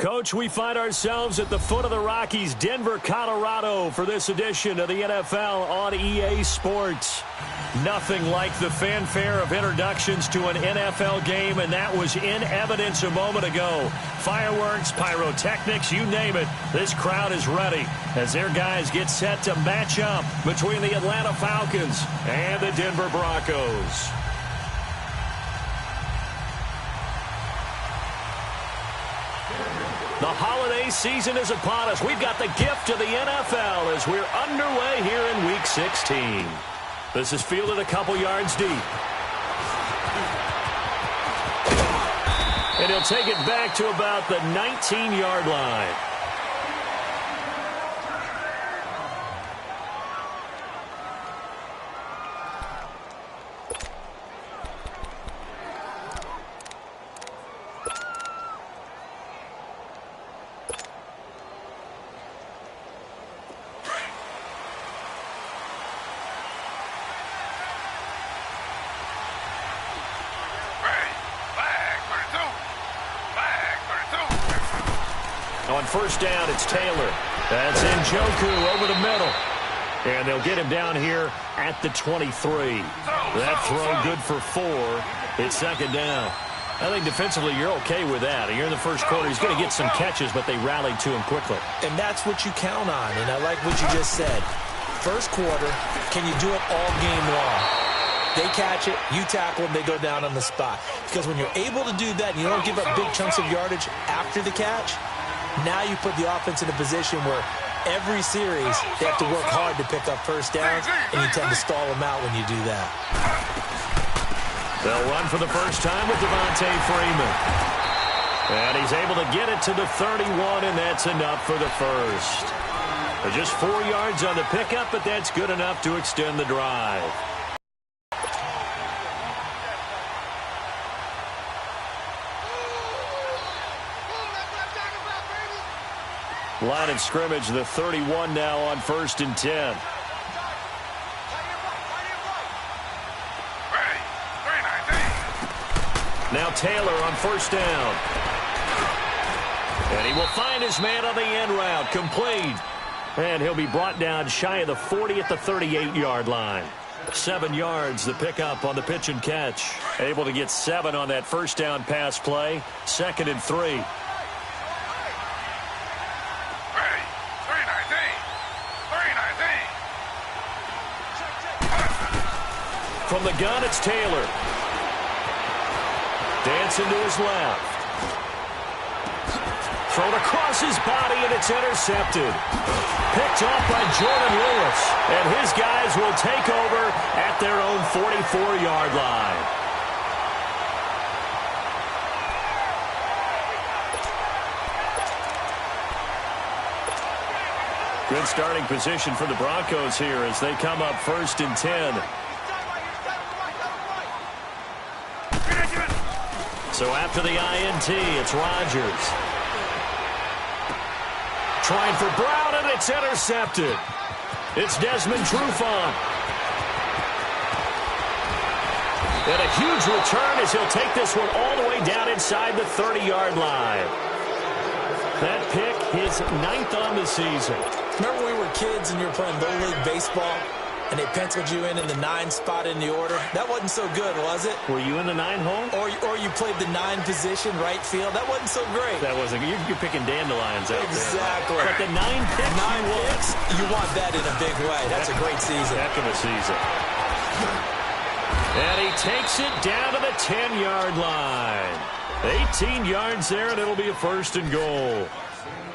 Coach, we find ourselves at the foot of the Rockies, Denver, Colorado, for this edition of the NFL on EA Sports. Nothing like the fanfare of introductions to an NFL game, and that was in evidence a moment ago. Fireworks, pyrotechnics, you name it, this crowd is ready as their guys get set to match up between the Atlanta Falcons and the Denver Broncos. The holiday season is upon us. We've got the gift of the NFL as we're underway here in Week 16. This is fielded a couple yards deep. And he'll take it back to about the 19-yard line. On first down, it's Taylor. That's Njoku over the middle. And they'll get him down here at the 23. That throw good for 4. It's second down. I think defensively you're okay with that. Here in the first quarter, he's going to get some catches, but they rallied to him quickly. And that's what you count on, and I like what you just said. First quarter, can you do it all game long? They catch it, you tackle them, they go down on the spot. Because when you're able to do that and you don't give up big chunks of yardage after the catch, now you put the offense in a position where every series they have to work hard to pick up first downs, and you tend to stall them out when you do that. They'll run for the first time with Devontae Freeman. And he's able to get it to the 31, and that's enough for the first. Just 4 yards on the pickup, but that's good enough to extend the drive. Line of scrimmage, the 31 now on 1st and 10. Now Taylor on first down. And he will find his man on the end route, complete. And he'll be brought down shy of the 40 at the 38-yard line. 7 yards, the pickup on the pitch and catch. Able to get 7 on that first down pass play. 2nd and 3. From the gun, it's Taylor. Dancing to his left. Thrown across his body, and it's intercepted. Picked off by Jordan Lewis. And his guys will take over at their own 44-yard line. Good starting position for the Broncos here as they come up 1st and 10. So after the INT, it's Rodgers. Trying for Brown, and it's intercepted. It's Desmond Trufant. And a huge return as he'll take this one all the way down inside the 30-yard line. That pick, his 9th on the season. Remember when we were kids and you were playing Little League Baseball? And they penciled you in the 9 spot in the order. That wasn't so good, was it? Were you in the 9 hole? Or you played the 9 position, right field. That wasn't so great. That wasn't. You're picking dandelions out exactly. there. But the 9 picks, you want that in a big way. That's a great season. Heck of a season. And he takes it down to the 10-yard line. 18 yards there, and it'll be a 1st and goal.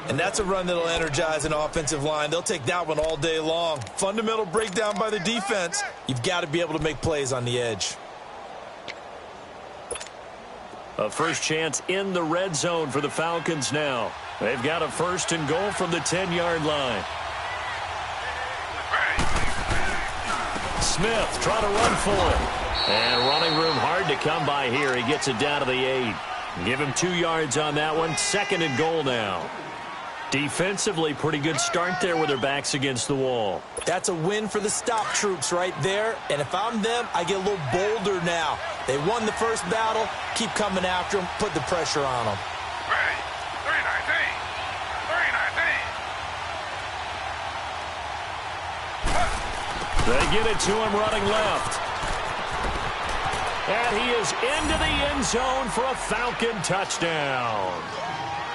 And that's a run that'll energize an offensive line. They'll take that one all day long. Fundamental breakdown by the defense. You've got to be able to make plays on the edge. A first chance in the red zone for the Falcons now. They've got a 1st and goal from the 10-yard line. Smith trying to run for it. And running room hard to come by here. He gets it down to the 8. Give him 2 yards on that one. 2nd and goal now. Defensively, pretty good start there with their backs against the wall. That's a win for the stop troops right there. And if I'm them, I get a little bolder now. They won the first battle. Keep coming after them. Put the pressure on them. Ready. 3-19. They get it to him running left. And he is into the end zone for a Falcon touchdown.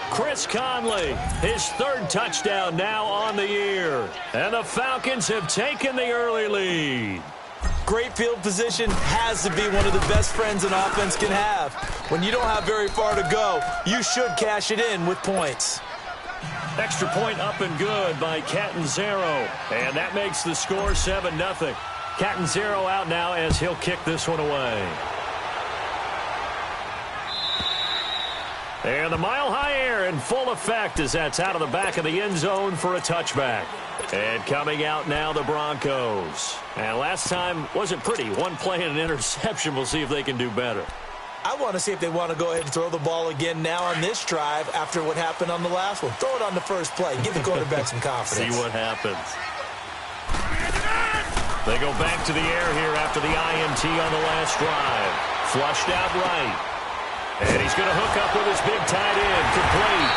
Chris Conley, his third touchdown now on the year. And the Falcons have taken the early lead. Great field position has to be one of the best friends an offense can have. When you don't have very far to go, you should cash it in with points. Extra point up and good by Catanzaro. And that makes the score 7-0. Catanzaro out now as he'll kick this one away. And the mile-high air in full effect as that's out of the back of the end zone for a touchback. And coming out now, the Broncos. And last time wasn't pretty. One play and an interception. We'll see if they can do better. I want to see if they want to go ahead and throw the ball again now on this drive after what happened on the last one. Throw it on the first play. Give the quarterback some confidence. See what happens. They go back to the air here after the INT on the last drive. Flushed out right. And he's going to hook up with his big tight end, complete.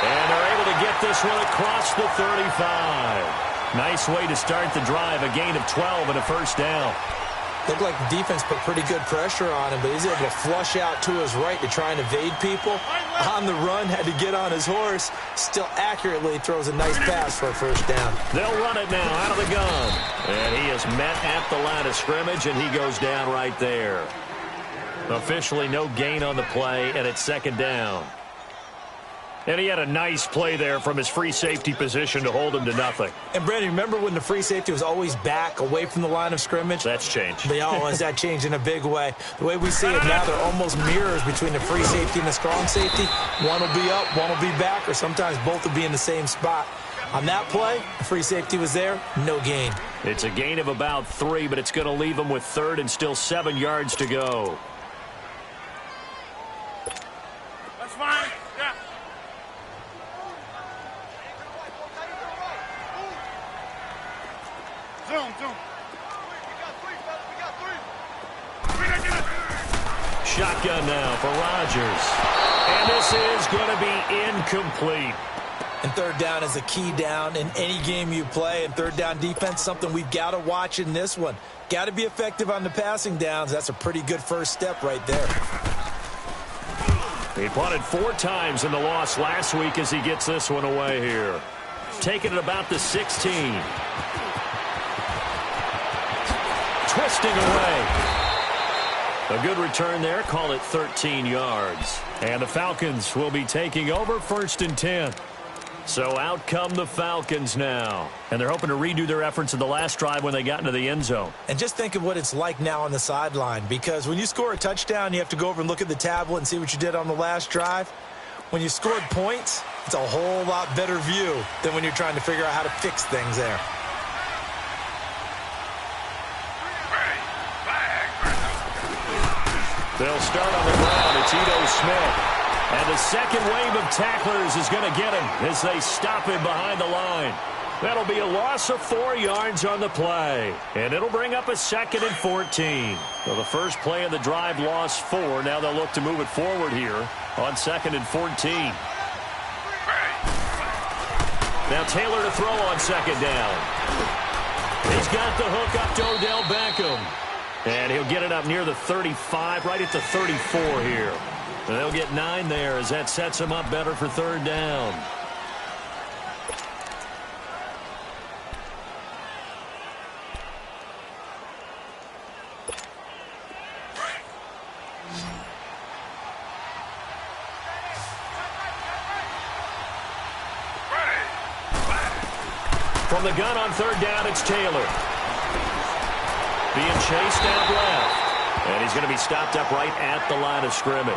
And they're able to get this one across the 35. Nice way to start the drive, a gain of 12 and a first down. Looked like the defense put pretty good pressure on him, but he's able to flush out to his right to try and evade people. On the run, had to get on his horse. Still accurately throws a nice pass for a first down. They'll run it now out of the gun. And he is met at the line of scrimmage, and he goes down right there. Officially no gain on the play, and it's second down. And he had a nice play there from his free safety position to hold him to nothing. And, Brandon, remember when the free safety was always back away from the line of scrimmage? That's changed. That changed in a big way. The way we see it now, they're almost mirrors between the free safety and the strong safety. One will be up, one will be back, or sometimes both will be in the same spot. On that play, the free safety was there, no gain. It's a gain of about 3, but it's going to leave him with third and still 7 yards to go. That's fine. Yeah. Zoom. Shotgun now for Rodgers. And this is going to be incomplete. And third down is a key down in any game you play. And third down defense, something we've got to watch in this one. Got to be effective on the passing downs. That's a pretty good first step right there. He punted 4 times in the loss last week as he gets this one away here. Taking it about the 16. Twisting away. A good return there. Call it 13 yards. And the Falcons will be taking over 1st and 10. So out come the Falcons now. And they're hoping to redo their efforts in the last drive when they got into the end zone. And just think of what it's like now on the sideline. Because when you score a touchdown, you have to go over and look at the tablet and see what you did on the last drive. When you scored points, it's a whole lot better view than when you're trying to figure out how to fix things there. They'll start on the ground. It's Ito Smith. And the second wave of tacklers is going to get him as they stop him behind the line. That'll be a loss of 4 yards on the play. And it'll bring up a 2nd and 14. So the first play of the drive lost 4. Now they'll look to move it forward here on 2nd and 14. Now Taylor to throw on 2nd down. He's got the hook up to Odell Beckham. And he'll get it up near the 35, right at the 34 here. And they'll get 9 there as that sets him up better for third down. From the gun on third down, it's Taylor. Being chased out left. And he's going to be stopped up right at the line of scrimmage.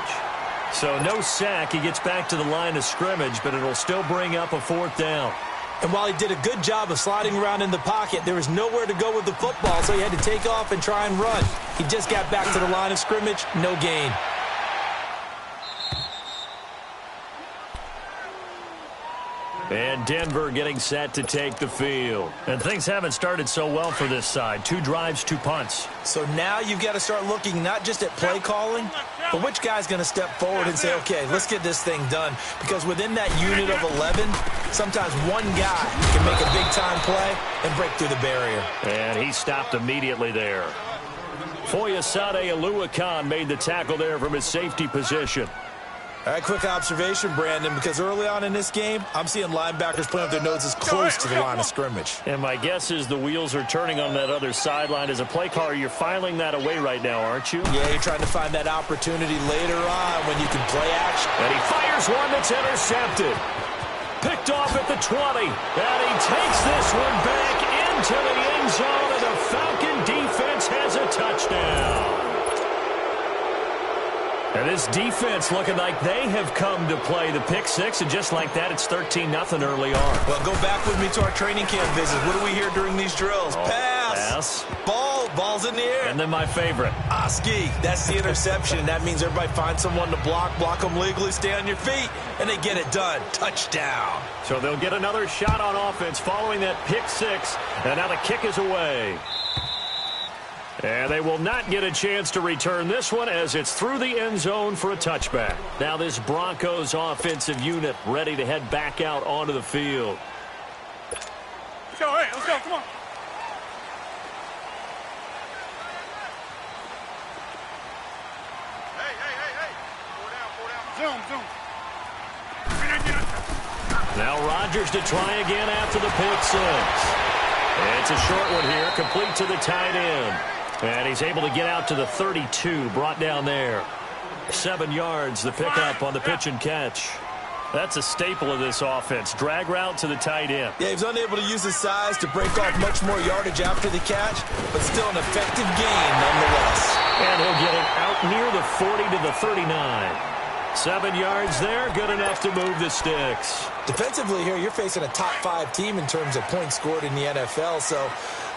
So no sack. He gets back to the line of scrimmage, but it'll still bring up a 4th down. And while he did a good job of sliding around in the pocket, there was nowhere to go with the football, so he had to take off and try and run. He just got back to the line of scrimmage, no gain. And Denver getting set to take the field. And things haven't started so well for this side. 2 drives, 2 punts. So now you've got to start looking not just at play calling, but which guy's going to step forward and say, okay, let's get this thing done. Because within that unit of 11, Sometimes one guy can make a big-time play and break through the barrier. And he stopped immediately there. Foyesade Oluwakan made the tackle there from his safety position. All right, quick observation, Brandon, because early on in this game, I'm seeing linebackers playing with their noses close to the line of scrimmage. And my guess is the wheels are turning on that other sideline. As a play caller, you're filing that away right now, aren't you? Yeah, you're trying to find that opportunity later on when you can play action. And he fires one that's intercepted. Picked off at the 20. And he takes this one back into the end zone, and the Falcon defense has a touchdown. And this defense looking like they have come to play the pick six, and just like that, it's 13-0 early on. Well, go back with me to our training camp visit. What do we hear during these drills? Pass. Ball's in the air. And then my favorite. Oski, that's the interception. That means everybody finds someone to block them legally, stay on your feet, and they get it done. Touchdown. So they'll get another shot on offense following that pick six, and now the kick is away. And they will not get a chance to return this one as it's through the end zone for a touchback. Now this Broncos offensive unit ready to head back out onto the field. Let's go, hey, let's go, come on. Hey. Four down. Zoom. Now Rodgers to try again after the pick six. It's a short one here, complete to the tight end. And he's able to get out to the 32, brought down there. 7 yards, the pickup on the pitch and catch. That's a staple of this offense. Drag route to the tight end. Yeah, he's unable to use his size to break off much more yardage after the catch, but still an effective gain nonetheless. And he'll get it out near the 40 to the 39. 7 yards there, good enough to move the sticks. Defensively here, you're facing a top 5 team in terms of points scored in the NFL, so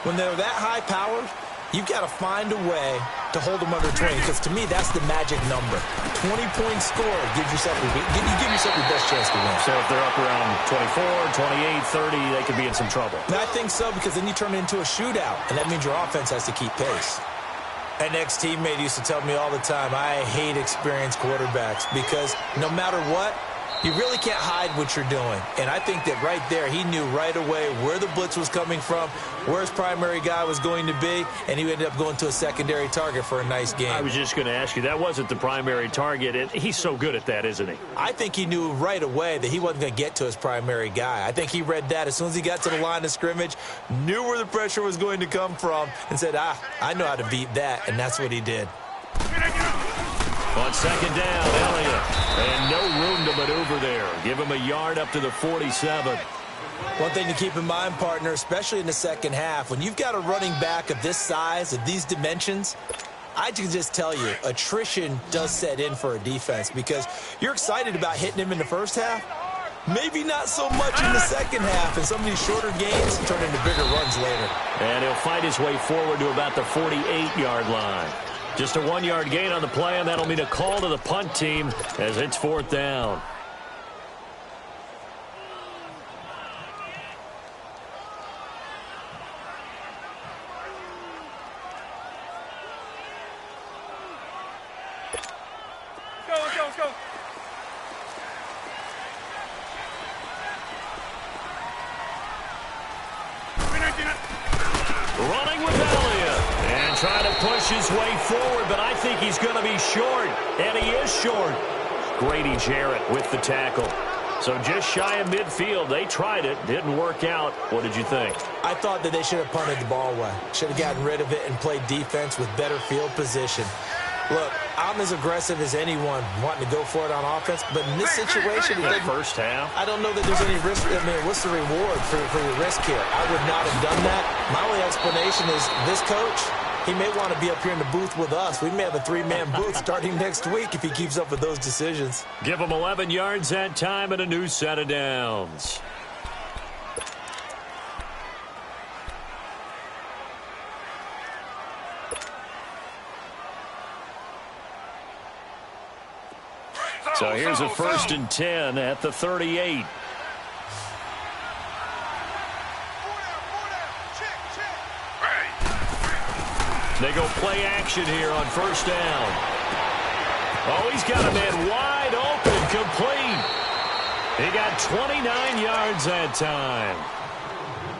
when they're that high-powered, you've got to find a way to hold them under 20, because to me, that's the magic number. 20 points scored gives yourself give yourself your best chance to win. So if they're up around 24, 28, 30, they could be in some trouble. And I think so, because then you turn it into a shootout, and that means your offense has to keep pace. An ex-teammate used to tell me all the time, I hate experienced quarterbacks, because no matter what, you really can't hide what you're doing. And I think that right there, he knew right away where the blitz was coming from, where his primary guy was going to be, and he ended up going to a secondary target for a nice game. I was just going to ask you, that wasn't the primary target. And he's so good at that, isn't he? I think he knew right away that he wasn't going to get to his primary guy. I think he read that as soon as he got to the line of scrimmage, knew where the pressure was going to come from, and said, I know how to beat that, and that's what he did. On second down, Elliott. And no room to maneuver there. Give him a yard up to the 47. One thing to keep in mind, partner, especially in the second half, when you've got a running back of this size, of these dimensions, I can just tell you, attrition does set in for a defense, because you're excited about hitting him in the first half. Maybe not so much in the second half, and some of these shorter gains turn into bigger runs later. And he'll fight his way forward to about the 48-yard line. Just a 1-yard gain on the play, and that'll mean a call to the punt team as it's fourth down. Let's go. Running with Elliott. And trying to push his way forward, but I think he's going to be short. And he is short. Grady Jarrett with the tackle. So just shy of midfield. They tried it. Didn't work out. What did you think? I thought that they should have punted the ball away. Should have gotten rid of it and played defense with better field position. Look, I'm as aggressive as anyone wanting to go for it on offense, but in this situation, The first half. I don't know that there's any risk. I mean, what's the reward for your risk here? I would not have done that. My only explanation is this coach, he may want to be up here in the booth with us. We may have a 3-man booth starting next week if he keeps up with those decisions. Give him 11 yards that time and a new set of downs. So here's a 1st and 10 at the 38. They go play action here on 1st down. Oh, he's got a man wide open, complete. He got 29 yards that time.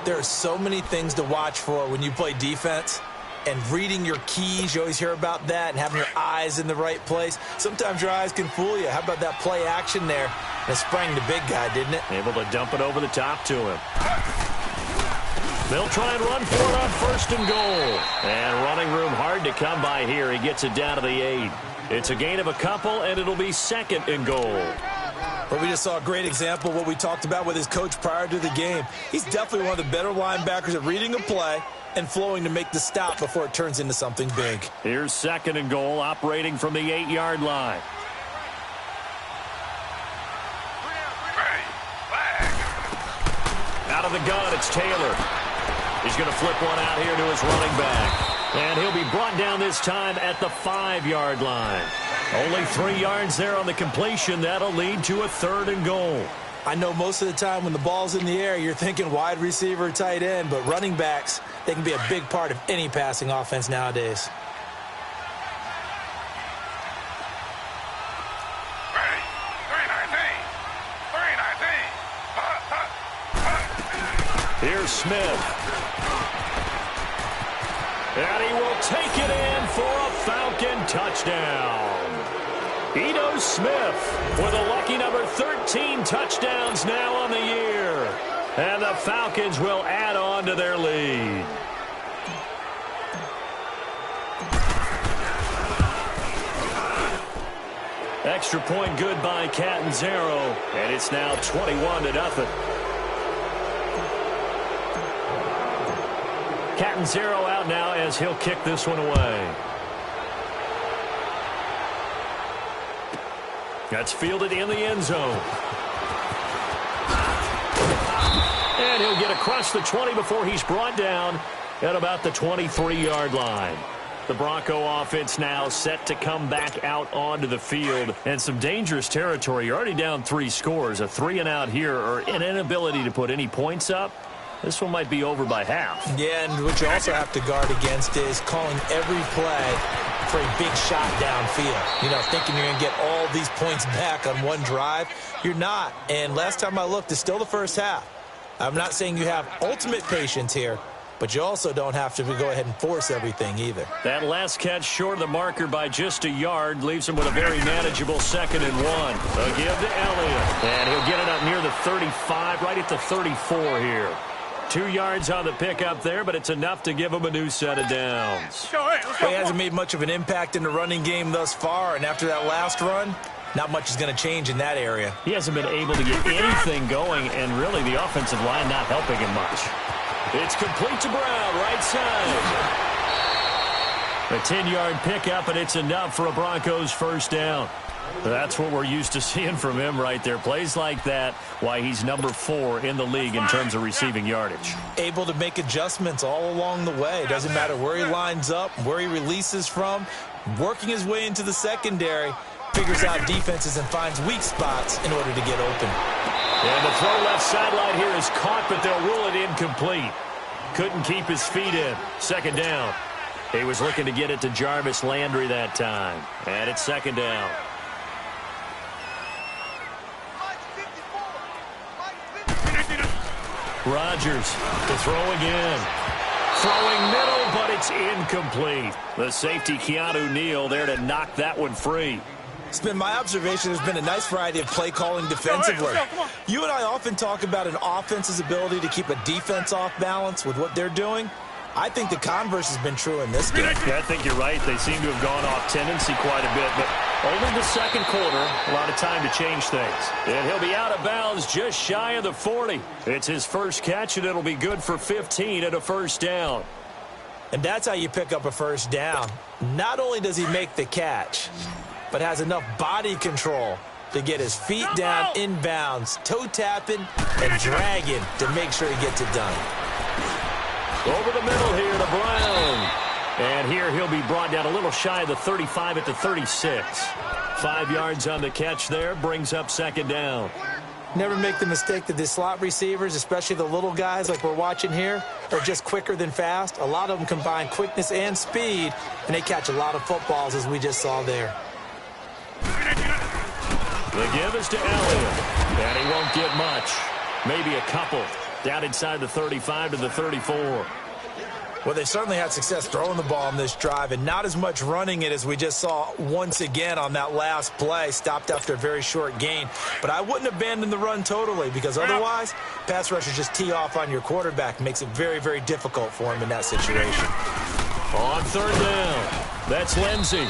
There are so many things to watch for when you play defense. And reading your keys, you always hear about that, and having your eyes in the right place. Sometimes your eyes can fool you. How about that play action there? It sprang the big guy, didn't it? Able to dump it over the top to him. They'll try and run for it on 1st and goal. And running room hard to come by here. He gets it down to the 8. It's a gain of a couple, and it'll be 2nd and goal. But we just saw a great example of what we talked about with his coach prior to the game. He's definitely one of the better linebackers at reading a play and flowing to make the stop before it turns into something big. Here's 2nd and goal, operating from the 8-yard line. Out of the gun, it's Taylor. He's going to flip one out here to his running back. And he'll be brought down this time at the 5-yard line. Only 3 yards there on the completion. That'll lead to a 3rd and goal. I know most of the time when the ball's in the air, you're thinking wide receiver, tight end, but running backs, they can be a big part of any passing offense nowadays. Here's Smith. And he will take it in for a Falcon touchdown. Ito Smith with a lucky number 13 touchdowns now on the year. And the Falcons will add on to their lead. Extra point good by Catanzaro. And it's now 21-0. Catanzaro out now as he'll kick this one away. That's fielded in the end zone. And he'll get across the 20 before he's brought down at about the 23-yard line. The Bronco offense now set to come back out onto the field. And some dangerous territory. You're already down 3 scores. A 3-and-out here or an inability to put any points up. This one might be over by half. Yeah, and what you also have to guard against is calling every play for a big shot downfield. You know, thinking you're going to get all these points back on one drive. You're not. And last time I looked, it's still the first half. I'm not saying you have ultimate patience here, but you also don't have to go ahead and force everything either. That last catch short of the marker by just a yard leaves him with a very manageable 2nd and 1. A give to Elliott. And he'll get it up near the 35, right at the 34 here. 2 yards on the pickup there, but it's enough to give him a new set of downs. He hasn't made much of an impact in the running game thus far, and after that last run, not much is going to change in that area. He hasn't been able to get anything going, and really the offensive line not helping him much. It's complete to Brown, right side. A 10-yard pickup, and it's enough for a Broncos first down. That's what we're used to seeing from him right there. Plays like that, why he's number 4 in the league in terms of receiving yardage. Able to make adjustments all along the way. Doesn't matter where he lines up, where he releases from. Working his way into the secondary, figures out defenses and finds weak spots in order to get open. And the throw left sideline here is caught, but they'll rule it incomplete. Couldn't keep his feet in. 2nd down. He was looking to get it to Jarvis Landry that time. And it's 2nd down. Rodgers to throw again. Throwing middle, but it's incomplete. The safety, Keanu Neal, there to knock that one free. It's been my observation there's been a nice variety of play calling defensively. You and I often talk about an offense's ability to keep a defense off balance with what they're doing. I think the converse has been true in this game. Yeah, I think you're right. They seem to have gone off tendency quite a bit, but only the 2nd quarter, a lot of time to change things. And he'll be out of bounds just shy of the 40. It's his first catch, and it'll be good for 15 at a first down. And that's how you pick up a first down. Not only does he make the catch, but has enough body control to get his feet down inbounds, toe tapping and dragging to make sure he gets it done. Over the middle here to Brown. And here he'll be brought down a little shy of the 35 at the 36. 5 yards on the catch there, brings up 2nd down. Never make the mistake that the slot receivers, especially the little guys like we're watching here, are just quicker than fast. A lot of them combine quickness and speed, and they catch a lot of footballs, as we just saw there. The give is to Elliott. And he won't get much. Maybe a couple. Down inside the 35 to the 34. Well, they certainly had success throwing the ball on this drive and not as much running it as we just saw once again on that last play. Stopped after a very short gain. But I wouldn't abandon the run totally because otherwise, pass rushers just tee off on your quarterback. Makes it very, very difficult for him in that situation. On third down, that's Lindsey.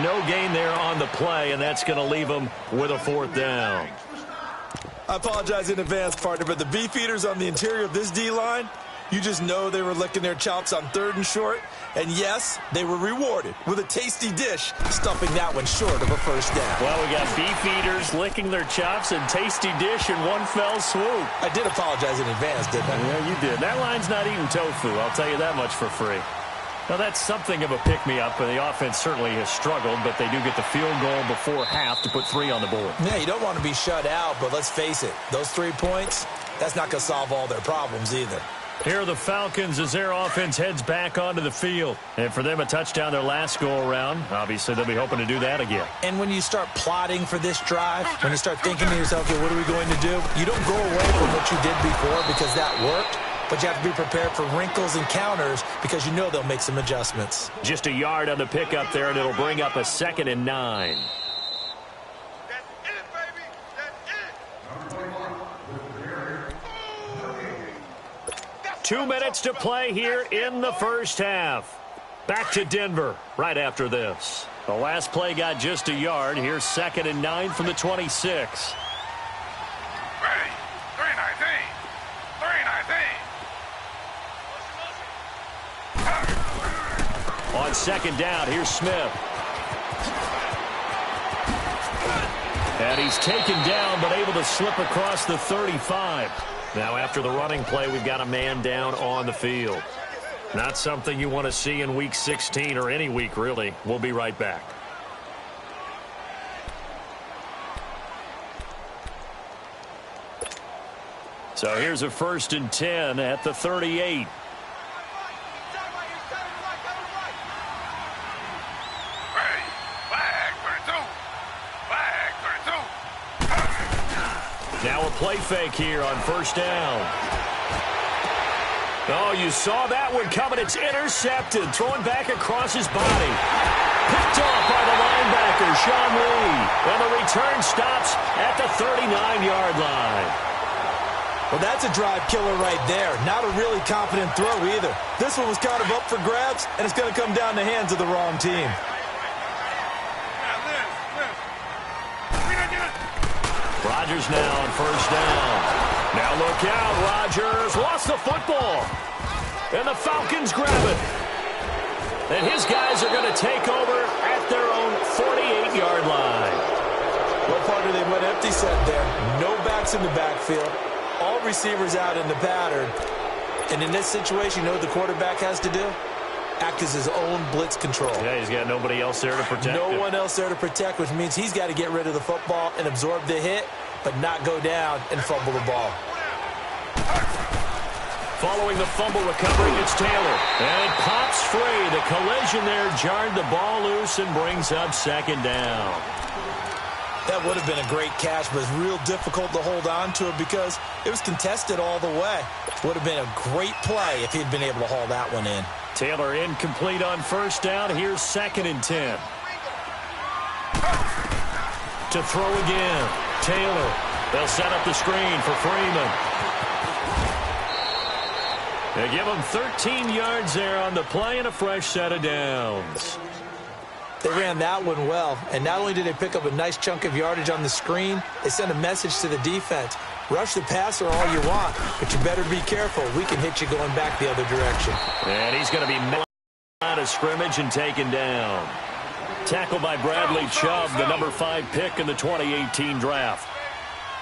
No gain there on the play, and that's going to leave him with a fourth down. I apologize in advance, partner, but the beefeaters on the interior of this D-line, you just know they were licking their chops on third and short. And yes, they were rewarded with a tasty dish, stuffing that one short of a first down. Well, we got beef eaters licking their chops and tasty dish in one fell swoop. I did apologize in advance, didn't I? Yeah, you did. That line's not eating tofu, I'll tell you that much for free. Now, that's something of a pick-me-up, and the offense certainly has struggled, but they do get the field goal before half to put 3 on the board. Yeah, you don't want to be shut out, but let's face it, those 3 points, that's not going to solve all their problems either. Here are the Falcons as their offense heads back onto the field. And for them, a touchdown their last go-around. Obviously, they'll be hoping to do that again. And when you start plotting for this drive, when you start thinking to yourself, okay, what are we going to do? You don't go away from what you did before because that worked. But you have to be prepared for wrinkles and counters because you know they'll make some adjustments. Just a yard on the pickup there, and it'll bring up a 2nd and 9. That's it, baby. That's it. 2 minutes to play here in the first half. Back to Denver right after this. The last play got just a yard. Here's 2nd and 9 from the 26. Ready. 3-19. 3-19. On 2nd down, here's Smith. And he's taken down, but able to slip across the 35. Now, after the running play, we've got a man down on the field. Not something you want to see in Week 16 or any week, really. We'll be right back. So here's a 1st and 10 at the 38. Now a play fake here on 1st down. Oh, you saw that one coming. It's intercepted. Throwing back across his body. Picked off by the linebacker, Sean Lee. And the return stops at the 39-yard line. Well, that's a drive killer right there. Not a really confident throw either. This one was kind of up for grabs, and it's going to come down the hands of the wrong team. Rodgers now on 1st down. Now look out, Rodgers lost the football. And the Falcons grab it. And his guys are going to take over at their own 48-yard line. Well, partner, they went empty set there. No backs in the backfield. All receivers out in the pattern. And in this situation, you know what the quarterback has to do? Act as his own blitz control. Yeah, he's got nobody else there to protect him. No one else there to protect, which means he's got to get rid of the football and absorb the hit, but not go down and fumble the ball. Following the fumble recovery, it's Taylor. And it pops free. The collision there jarred the ball loose and brings up 2nd down. That would have been a great catch, but it's real difficult to hold on to it because it was contested all the way. Would have been a great play if he'd been able to haul that one in. Taylor incomplete on 1st down. Here's 2nd and 10. To throw again. Taylor. They'll set up the screen for Freeman. They give him 13 yards there on the play and a fresh set of downs. They ran that one well, and not only did they pick up a nice chunk of yardage on the screen, they sent a message to the defense. Rush the passer all you want, but you better be careful. We can hit you going back the other direction. And he's going to be out of scrimmage and taken down. Tackled by Bradley Chubb, the number 5 pick in the 2018 draft.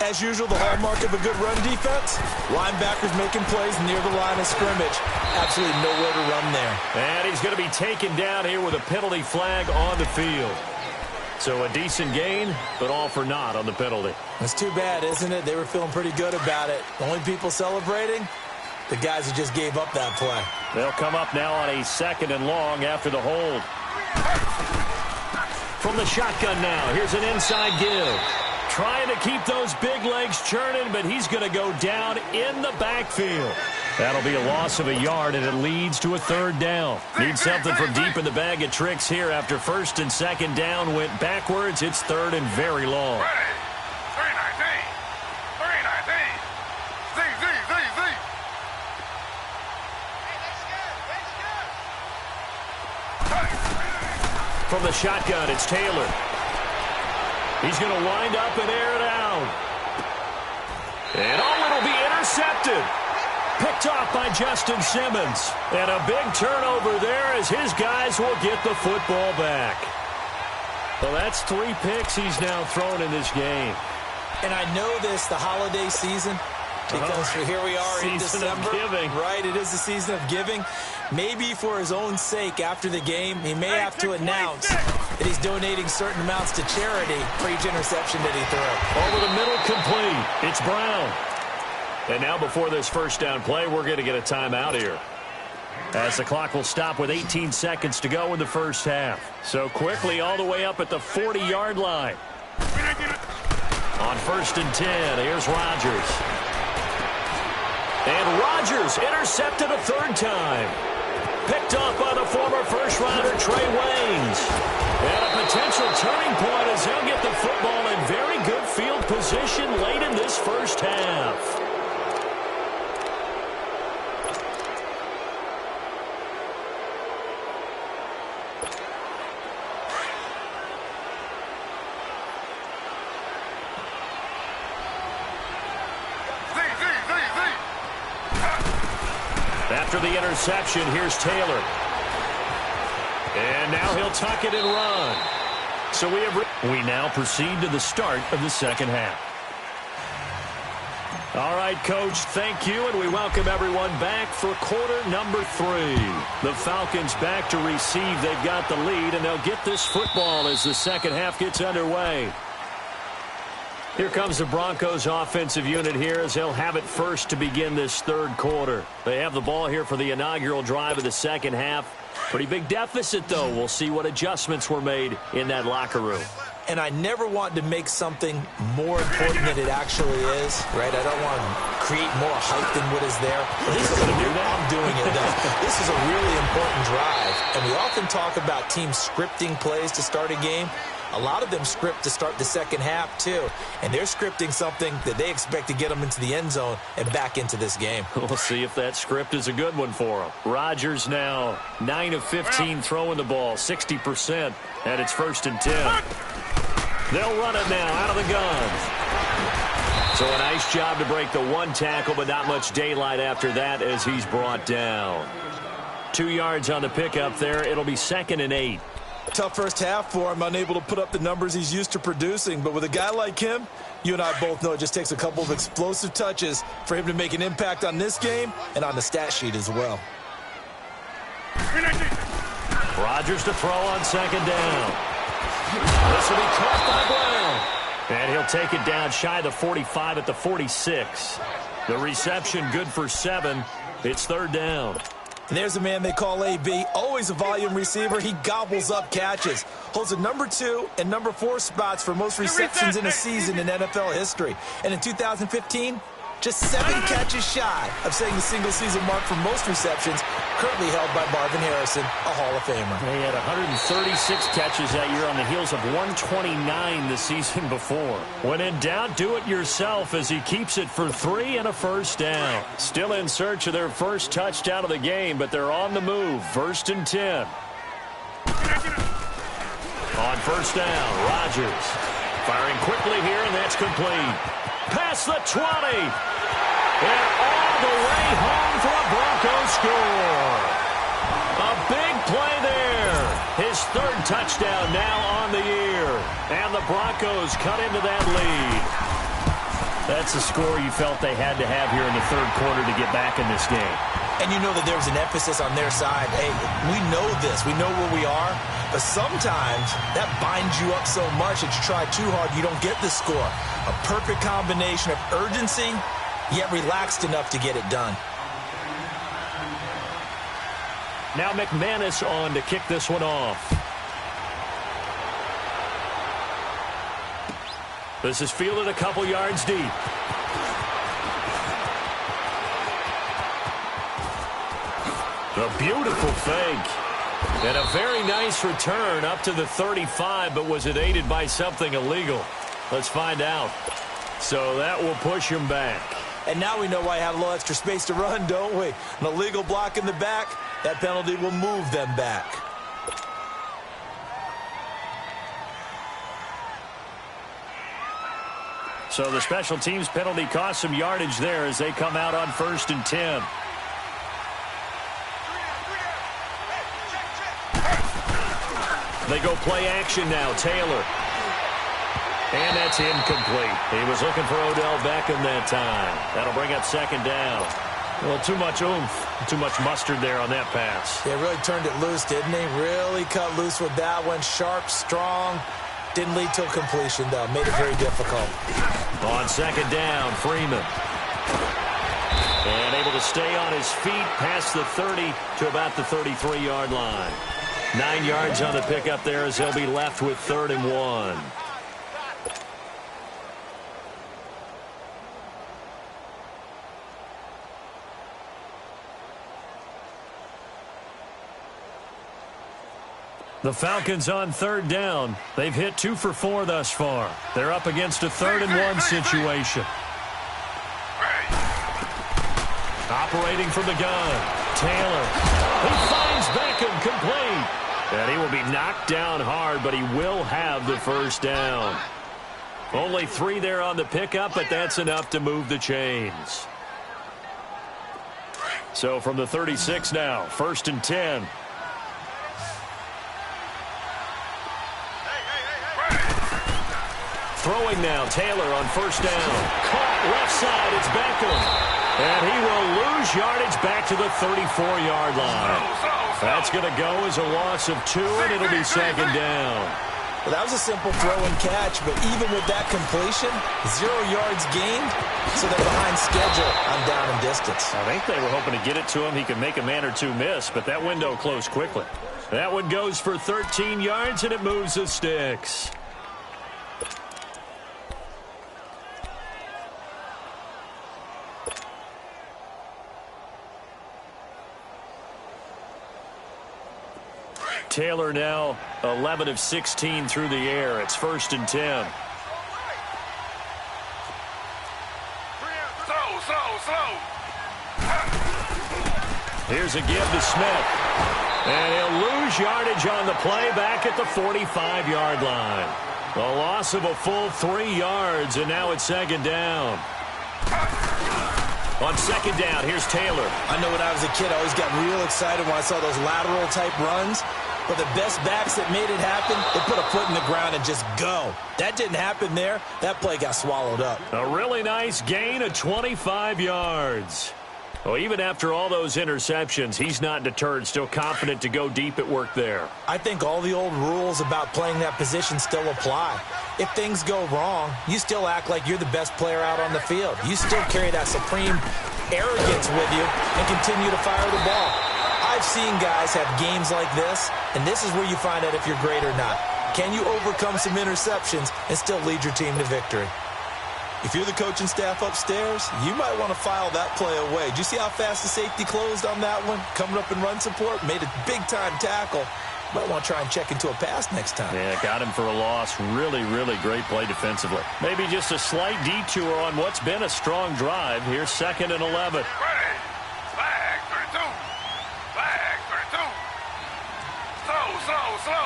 As usual, the hallmark of a good run defense, linebackers making plays near the line of scrimmage. Absolutely nowhere to run there. And he's going to be taken down here with a penalty flag on the field. So a decent gain, but all for naught on the penalty. That's too bad, isn't it? They were feeling pretty good about it. The only people celebrating, the guys who just gave up that play. They'll come up now on a 2nd and long after the hold. From the shotgun now, here's an inside give. Trying to keep those big legs churning, but he's going to go down in the backfield. That'll be a loss of a yard, and it leads to a third down. Need something from deep in the bag of tricks here after first and second down went backwards. It's third and very long. Ready. 319. 319. Z, Z, Z, Z. From the shotgun, it's Taylor. He's going to wind up and air it out. And it'll be intercepted. Picked off by Justin Simmons. And a big turnover there as his guys will get the football back. Well, that's 3 picks he's now thrown in this game. And I know this, the holiday season, because here we are in December. Season of giving. Right, it is the season of giving. Maybe for his own sake after the game, he may have to announce that he's donating certain amounts to charity for each interception that he threw. Over the middle, complete. It's Brown. And now before this first down play, we're going to get a timeout here, as the clock will stop with 18 seconds to go in the first half. So quickly all the way up at the 40-yard line. On first and 10, here's Rodgers. And Rodgers intercepted a third time. Picked off by the former first-rounder Trey Waynes. And a potential turning point as he'll get the football in very good field position late in this first half. After the interception, here's Taylor. And now he'll tuck it and run. So we now proceed to the start of the second half. All right, Coach, thank you, and we welcome everyone back for quarter number 3. The Falcons back to receive. They've got the lead, and they'll get this football as the second half gets underway. Here comes the Broncos offensive unit here as they'll have it first to begin this third quarter. They have the ball here for the inaugural drive of the second half. Pretty big deficit, though. We'll see what adjustments were made in that locker room. And I never want to make something more important than it actually is, right? I don't want to create more hype than what is there. This is I'm doing it, though. This is a really important drive. And we often talk about teams scripting plays to start a game. A lot of them script to start the second half, too. And they're scripting something that they expect to get them into the end zone and back into this game. We'll see if that script is a good one for them. Rodgers now 9 of 15 throwing the ball, 60%, and it's first and 10. They'll run it now out of the gun. So a nice job to break the one tackle, but not much daylight after that as he's brought down. 2 yards on the pickup there. It'll be second and 8. Tough first half for him, unable to put up the numbers he's used to producing. But with a guy like him, you and I both know it just takes a couple of explosive touches for him to make an impact on this game and on the stat sheet as well. Rodgers to throw on second down. This will be caught by Brown. And he'll take it down shy of the 45 at the 46. The reception good for 7. It's third down. And there's a man they call AB, always a volume receiver. He gobbles up catches. Holds the number 2 and number 4 spots for most receptions in a season in NFL history. And in 2015, just 7 catches shy of setting the single-season mark for most receptions, currently held by Marvin Harrison, a Hall of Famer. He had 136 catches that year on the heels of 129 the season before. When in doubt, do it yourself as he keeps it for 3 and a first down. Still in search of their first touchdown of the game, but they're on the move. First and 10. On first down, Rodgers firing quickly here, and that's complete. Past the 20. And all the way home for a Broncos score. A big play there. His third touchdown now on the year. And the Broncos cut into that lead. That's a score you felt they had to have here in the third quarter to get back in this game. And you know that there's an emphasis on their side. Hey, we know this. We know where we are. But sometimes that binds you up so much that you try too hard, you don't get the score. A perfect combination of urgency, yet relaxed enough to get it done. Now McManus on to kick this one off. This is fielded a couple yards deep. A beautiful fake. And a very nice return up to the 35, but was it aided by something illegal? Let's find out. So that will push him back. And now we know why he had a little extra space to run, don't we? An illegal block in the back, that penalty will move them back. So the special teams penalty cost some yardage there as they come out on 1st and 10. They go play action now. Taylor. And that's incomplete. He was looking for Odell Beckham that time. That'll bring up 2nd down. Well, too much oomph, too much mustard there on that pass. They really turned it loose, didn't they? Really cut loose with that one. Sharp, strong. Didn't lead to a completion, though. Made it very difficult. On 2nd down, Freeman. And able to stay on his feet past the 30 to about the 33-yard line. 9 yards on the pickup there as they'll be left with 3rd and 1. The Falcons on 3rd down. They've hit 2 for 4 thus far. They're up against a 3rd and 1 situation. Operating from the gun. Taylor. He finds Beckham complete. And he will be knocked down hard, but he will have the 1st down. Only 3 there on the pickup, but that's enough to move the chains. So from the 36 now, 1st and 10. Throwing now, Taylor on 1st down. Caught left side, it's Beckham. And he will lose yardage back to the 34-yard line. That's going to go as a loss of 2, and it'll be 2nd down. Well, that was a simple throw and catch, but even with that completion, 0 yards gained, so they're behind schedule on down and distance. I think they were hoping to get it to him. He could make a man or two miss, but that window closed quickly. That one goes for 13 yards, and it moves the sticks. Taylor now 11 of 16 through the air. It's 1st and 10. Here's a give to Smith. And he'll lose yardage on the play back at the 45-yard line. A loss of a full 3 yards, and now it's 2nd down. On 2nd down, here's Taylor. I know when I was a kid, I always got real excited when I saw those lateral-type runs. But the best backs that made it happen, they put a foot in the ground and just go. That didn't happen there. That play got swallowed up. A really nice gain of 25 yards. Well, even after all those interceptions, he's not deterred, still confident to go deep at work there. I think all the old rules about playing that position still apply. If things go wrong, you still act like you're the best player out on the field. You still carry that supreme arrogance with you and continue to fire the ball. I've seen guys have games like this, and this is where you find out if you're great or not. Can you overcome some interceptions and still lead your team to victory? If you're the coaching staff upstairs, you might want to file that play away. Did you see how fast the safety closed on that one? Coming up in run support, made a big-time tackle. Might want to try and check into a pass next time. Yeah, got him for a loss. Really, really great play defensively. Maybe just a slight detour on what's been a strong drive. Here's 2nd and 11. Flag 32. Flag 32. Slow.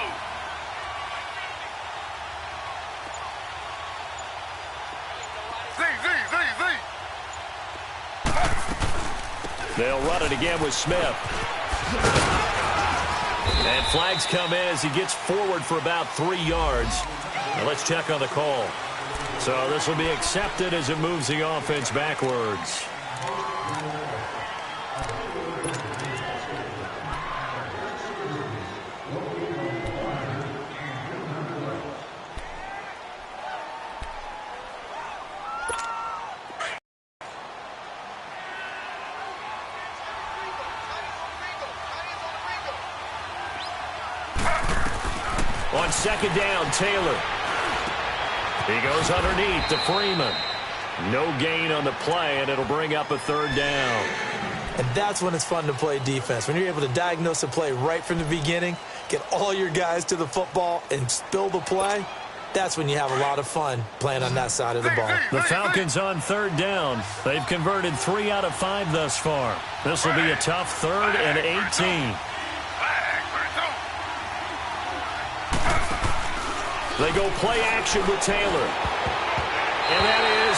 They'll run it again with Smith. And flags come in as he gets forward for about 3 yards. Now let's check on the call. So this will be accepted as it moves the offense backwards. On 2nd down, Taylor. He goes underneath to Freeman. No gain on the play, and it'll bring up a third down. And that's when it's fun to play defense. When you're able to diagnose a play right from the beginning, get all your guys to the football and spill the play, that's when you have a lot of fun playing on that side of the ball. The Falcons on third down. They've converted 3 out of 5 thus far. This will be a tough 3rd and 18. They go play action with Taylor. And that is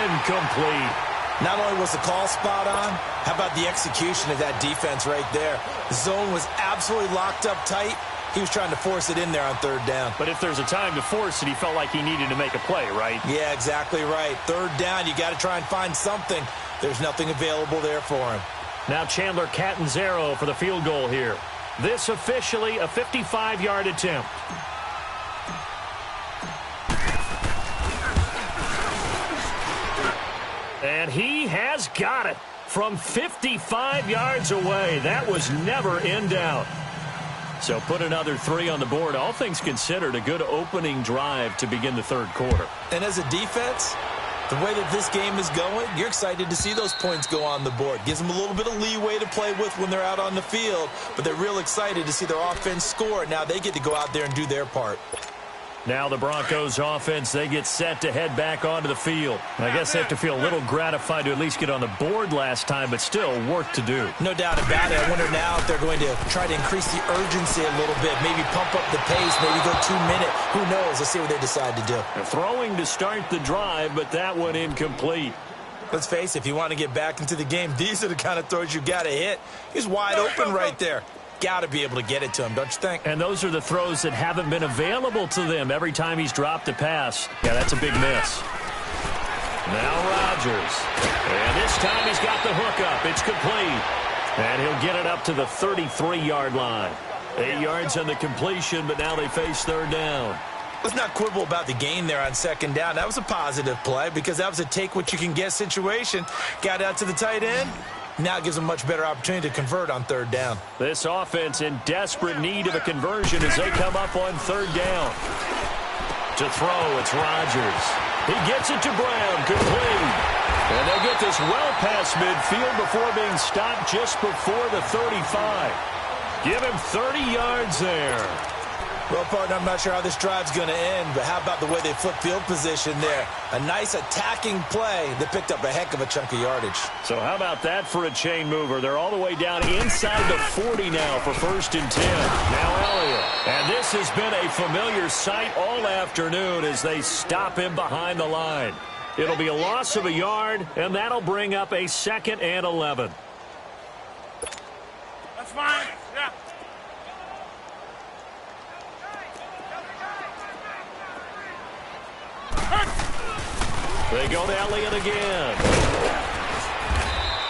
incomplete. Not only was the call spot on, how about the execution of that defense right there? The zone was absolutely locked up tight. He was trying to force it in there on third down. But if there's a time to force it, he felt like he needed to make a play, right? Yeah, exactly right. Third down, you got to try and find something. There's nothing available there for him. Now Chandler Catanzaro for the field goal here. This officially a 55-yard attempt. And he has got it from 55 yards away. That was never in doubt. So put another 3 on the board. All things considered, a good opening drive to begin the third quarter. And as a defense, the way that this game is going, you're excited to see those points go on the board. Gives them a little bit of leeway to play with when they're out on the field, but they're real excited to see their offense score. Now they get to go out there and do their part. Now the Broncos offense, they get set to head back onto the field. I guess they have to feel a little gratified to at least get on the board last time, but still work to do. No doubt about it. I wonder now if they're going to try to increase the urgency a little bit, maybe pump up the pace, maybe go 2 minute. Who knows? Let's see what they decide to do. Throwing to start the drive, but that one incomplete. Let's face it, if you want to get back into the game, these are the kind of throws you got to hit. He's wide open right there. Got to be able to get it to him, don't you think? And those are the throws that haven't been available to them every time he's dropped a pass. Yeah, that's a big miss. Now Rodgers. And this time he's got the hook up. It's complete. And he'll get it up to the 33-yard line. 8 yards on the completion, but now they face third down. Let's not quibble about the gain there on second down. That was a positive play because that was a take-what-you-can-get situation. Got out to the tight end. Now it gives them a much better opportunity to convert on third down. This offense in desperate need of a conversion as they come up on third down. To throw, it's Rodgers. He gets it to Brown, complete. And they'll get this well past midfield before being stopped just before the 35. Give him 30 yards there. Well, partner, I'm not sure how this drive's going to end, but how about the way they flip field position there? A nice attacking play that picked up a heck of a chunk of yardage. So how about that for a chain mover? They're all the way down inside the 40 now for 1st and 10. Now Elliott. And this has been a familiar sight all afternoon as they stop him behind the line. It'll be a loss of a yard, and that'll bring up a 2nd and 11. That's fine. Yeah. They go to Elliott again.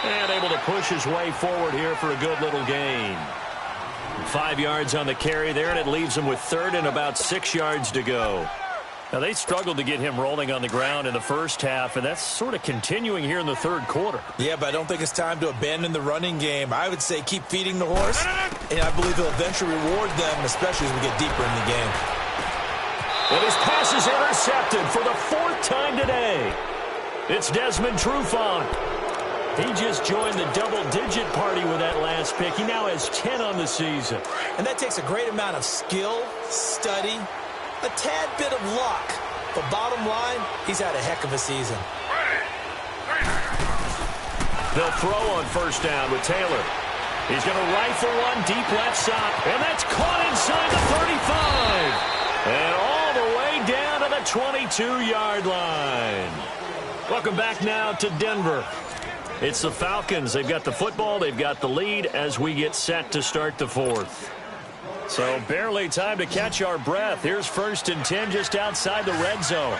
And able to push his way forward here for a good little gain. 5 yards on the carry there, and it leaves him with 3rd and about 6 yards to go. Now, they struggled to get him rolling on the ground in the first half, and that's sort of continuing here in the third quarter. Yeah, but I don't think it's time to abandon the running game. I would say keep feeding the horse, and I believe he'll eventually reward them, especially as we get deeper in the game. And his pass is intercepted for the 4th time today. It's Desmond Trufant. He just joined the double-digit party with that last pick. He now has 10 on the season. And that takes a great amount of skill, study, a tad bit of luck. But bottom line, he's had a heck of a season. They'll throw on 1st down with Taylor. He's going to rifle one deep left side. And that's caught inside the 35. And all the way down to the 22-yard line. Welcome back now to Denver. It's the Falcons. They've got the football. They've got the lead as we get set to start the 4th. So barely time to catch our breath. Here's 1st and 10 just outside the red zone.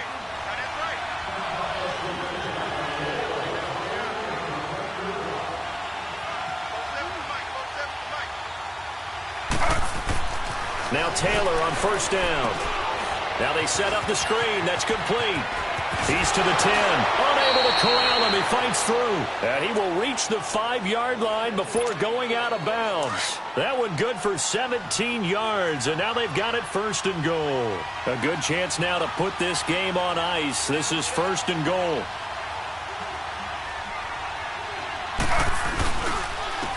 Now Taylor on 1st down. Now they set up the screen. That's complete. He's to the 10. Unable to corral him. He fights through. And he will reach the 5-yard line before going out of bounds. That one good for 17 yards. And now they've got it 1st and goal. A good chance now to put this game on ice. This is 1st and goal.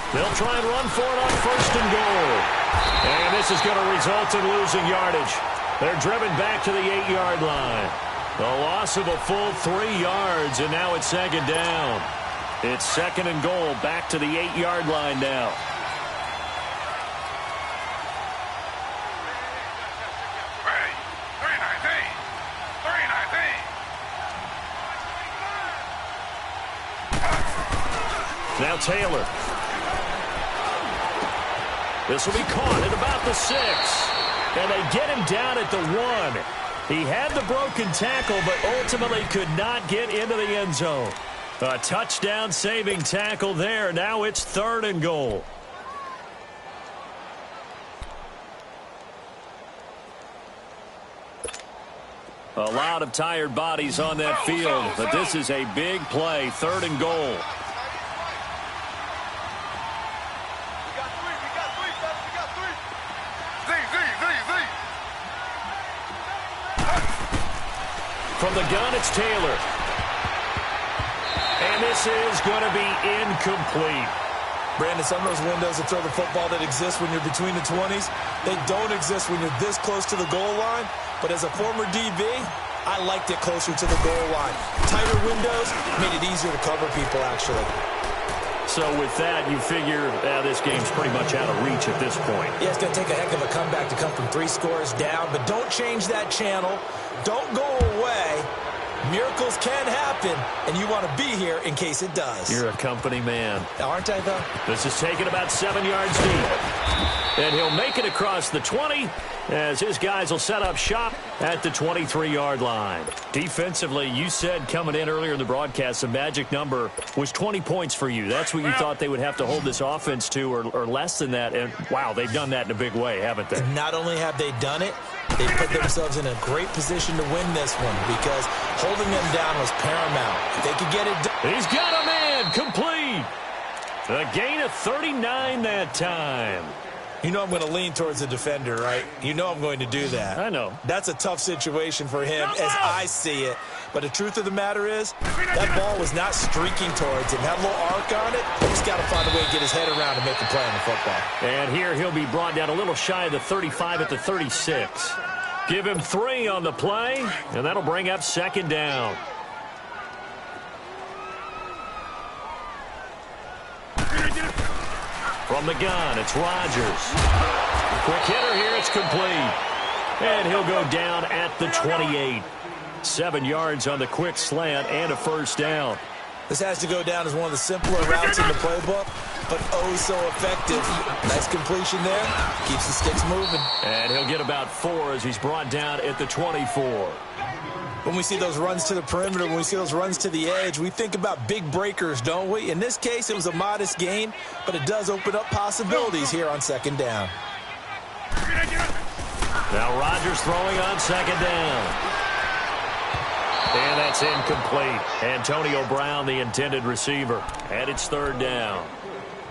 They'll try and run for it on 1st and goal. And this is going to result in losing yardage. They're driven back to the 8-yard line. A loss of a full 3 yards, and now it's 2nd down. It's 2nd and goal, back to the 8-yard line now. Ready. 319. 319. Now Taylor. This will be caught at about the 6. And they get him down at the 1. He had the broken tackle, but ultimately could not get into the end zone. A touchdown-saving tackle there. Now it's 3rd and goal. A lot of tired bodies on that field, but this is a big play. 3rd and goal. From the gun, it's Taylor. And this is going to be incomplete. Brandon, some of those windows to throw the football that exist when you're between the 20s, they don't exist when you're this close to the goal line. But as a former DB, I liked it closer to the goal line. Tighter windows made it easier to cover people, actually. So with that, you figure this game's pretty much out of reach at this point. Yeah, it's going to take a heck of a comeback to come from 3 scores down. But don't change that channel. Don't go away. Miracles can happen, and you want to be here in case it does. You're a company man. Aren't I, though? This is taken about 7 yards deep. And he'll make it across the 20 as his guys will set up shop at the 23-yard line. Defensively, you said coming in earlier in the broadcast, the magic number was 20 points for you. That's what you thought they would have to hold this offense to, or less than that. And, wow, they've done that in a big way, haven't they? And not only have they done it, they put themselves in a great position to win this one because holding them down was paramount. If they could get it done. He's got a man complete. A gain of 39 that time. You know I'm going to lean towards the defender, right? You know I'm going to do that. I know. That's a tough situation for him as I see it. But the truth of the matter is, that ball was not streaking towards him. Had a little arc on it. He's got to find a way to get his head around and make a play on the football. And here he'll be brought down a little shy of the 35 at the 36. Give him 3 on the play, and that'll bring up 2nd down. From the gun, it's Rodgers. Quick hitter here, it's complete. And he'll go down at the 28. 7 yards on the quick slant and a 1st down. This has to go down as one of the simpler routes in the playbook, but oh so effective. Nice completion there. Keeps the sticks moving. And he'll get about 4 as he's brought down at the 24. When we see those runs to the perimeter, when we see those runs to the edge, we think about big breakers, don't we? In this case, it was a modest gain, but it does open up possibilities here on 2nd down. Now Rodgers throwing on 2nd down. And that's incomplete. Antonio Brown, the intended receiver. And it's 3rd down.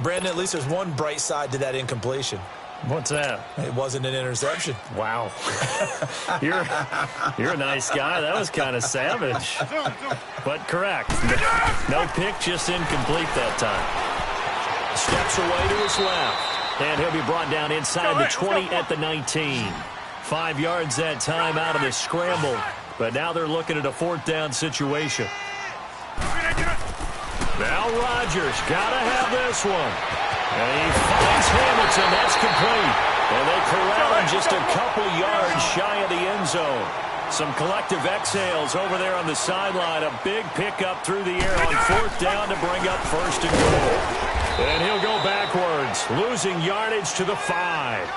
Brandon, at least there's one bright side to that incompletion. What's that? It wasn't an interception. Wow. You're a nice guy. That was kind of savage. But correct. No pick, just incomplete that time. Steps away to his left. And he'll be brought down inside the 20 at the 19. 5 yards that time out of the scramble. But now they're looking at a 4th down situation. Now Rodgers got to have this one. And he finds Hamilton. That's complete. And they corral him just a couple yards shy of the end zone. Some collective exhales over there on the sideline. A big pickup through the air on 4th down to bring up 1st and goal. And he'll go backwards, losing yardage to the 5.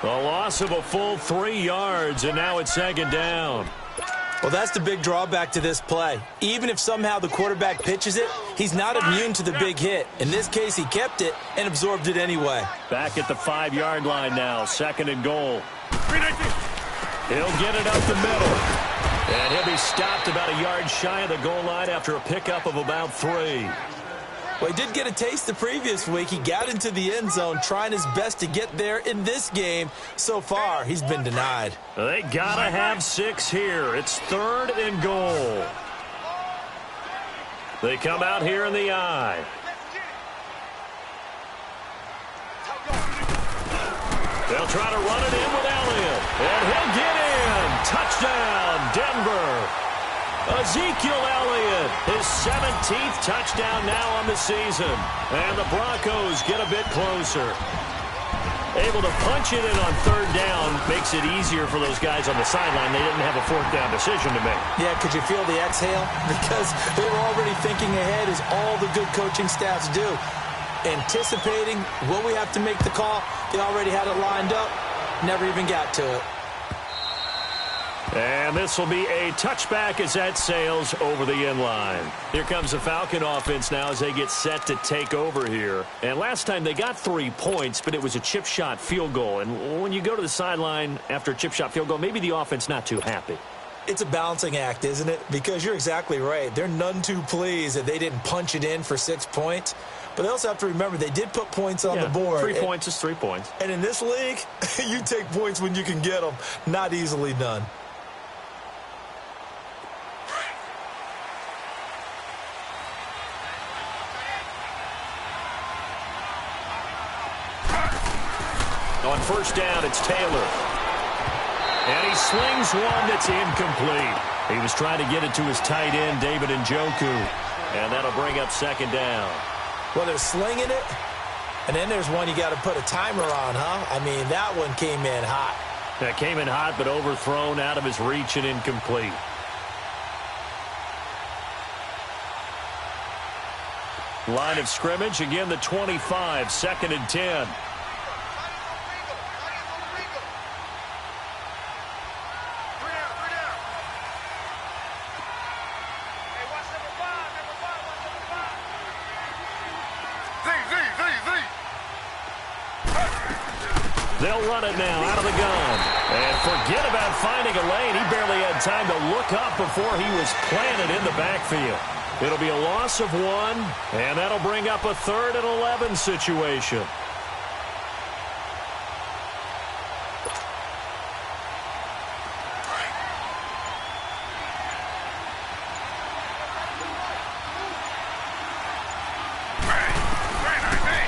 A loss of a full 3 yards, and now it's 2nd down. Well, that's the big drawback to this play. Even if somehow the quarterback pitches it, he's not immune to the big hit. In this case, he kept it and absorbed it anyway. Back at the 5-yard line now, 2nd and goal. He'll get it up the middle. And he'll be stopped about a yard shy of the goal line after a pickup of about 3. Well, he did get a taste the previous week. He got into the end zone trying his best to get there in this game. So far, he's been denied. They got to have 6 here. It's 3rd and goal. They come out here in the I. They'll try to run it in with Elliott. And he'll get in. Touchdown, Denver. Ezekiel Elliott, his 17th touchdown now on the season. And the Broncos get a bit closer. Able to punch it in on 3rd down makes it easier for those guys on the sideline. They didn't have a 4th down decision to make. Yeah, could you feel the exhale? Because they were already thinking ahead, as all the good coaching staffs do. Anticipating, will we have to make the call? They already had it lined up. Never even got to it. And this will be a touchback as that sails over the end line. Here comes the Falcon offense now as they get set to take over here. And last time they got 3 points, but it was a chip shot field goal. And when you go to the sideline after a chip shot field goal, maybe the offense not too happy. It's a balancing act, isn't it? Because you're exactly right. They're none too pleased that they didn't punch it in for 6 points. But they also have to remember they did put points on the board. 3 points is 3 points. And in this league, you take points when you can get them. Not easily done. On 1st down, it's Taylor. And he slings one that's incomplete. He was trying to get it to his tight end, David Njoku. And that'll bring up 2nd down. Well, they're slinging it, and then there's one you got to put a timer on, huh? I mean, that one came in hot. That came in hot, but overthrown, out of his reach, and incomplete. Line of scrimmage, again the 25, 2nd and 10. They'll run it now out of the gun. And forget about finding a lane. He barely had time to look up before he was planted in the backfield. It'll be a loss of 1, and that'll bring up a 3rd and 11 situation.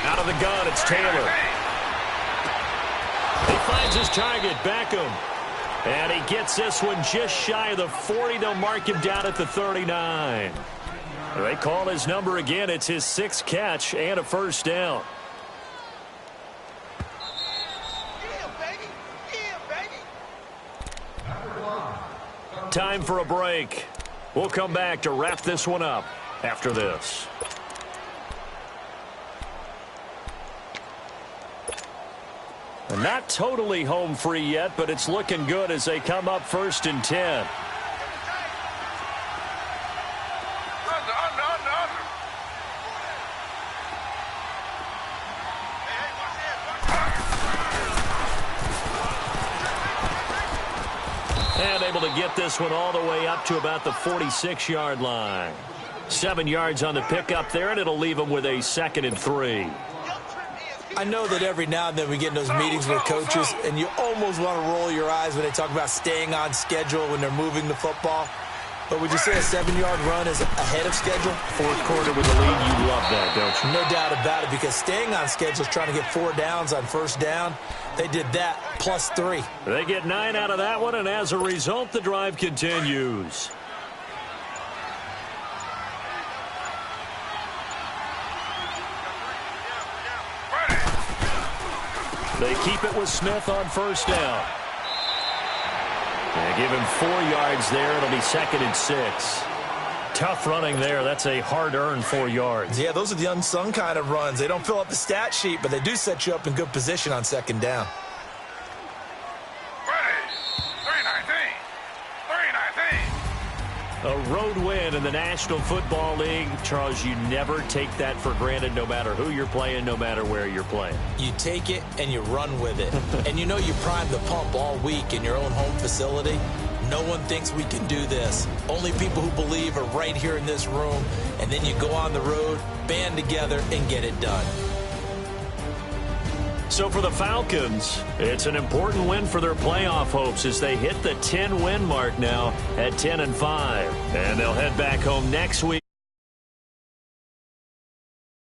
Out of the gun, it's Taylor. He finds his target, Beckham. And he gets this one just shy of the 40. They'll mark him down at the 39. They call his number again. It's his 6th catch and a 1st down. Time for a break. We'll come back to wrap this one up after this. Not totally home free yet, but it's looking good as they come up 1st and 10. And able to get this one all the way up to about the 46-yard line. 7 yards on the pickup there, and it'll leave them with a 2nd and 3. I know that every now and then we get in those meetings with coaches, and you almost want to roll your eyes when they talk about staying on schedule when they're moving the football. But would you say a 7-yard run is ahead of schedule? 4th quarter with the lead, you love that, don't you? No doubt about it, because staying on schedule is trying to get 4 downs on 1st down. They did that, plus 3. They get 9 out of that one, and as a result, the drive continues. They keep it with Smith on 1st down. They give him 4 yards there. It'll be 2nd and 6. Tough running there. That's a hard-earned 4 yards. Yeah, those are the unsung kind of runs. They don't fill up the stat sheet, but they do set you up in good position on 2nd down. A road win in the National Football League. Charles, you never take that for granted, no matter who you're playing, no matter where you're playing. You take it and you run with it. And you know you primed the pump all week in your own home facility. No one thinks we can do this. Only people who believe are right here in this room. And then you go on the road, band together, and get it done. So for the Falcons, it's an important win for their playoff hopes as they hit the 10-win mark now at 10-5. And they'll head back home next week.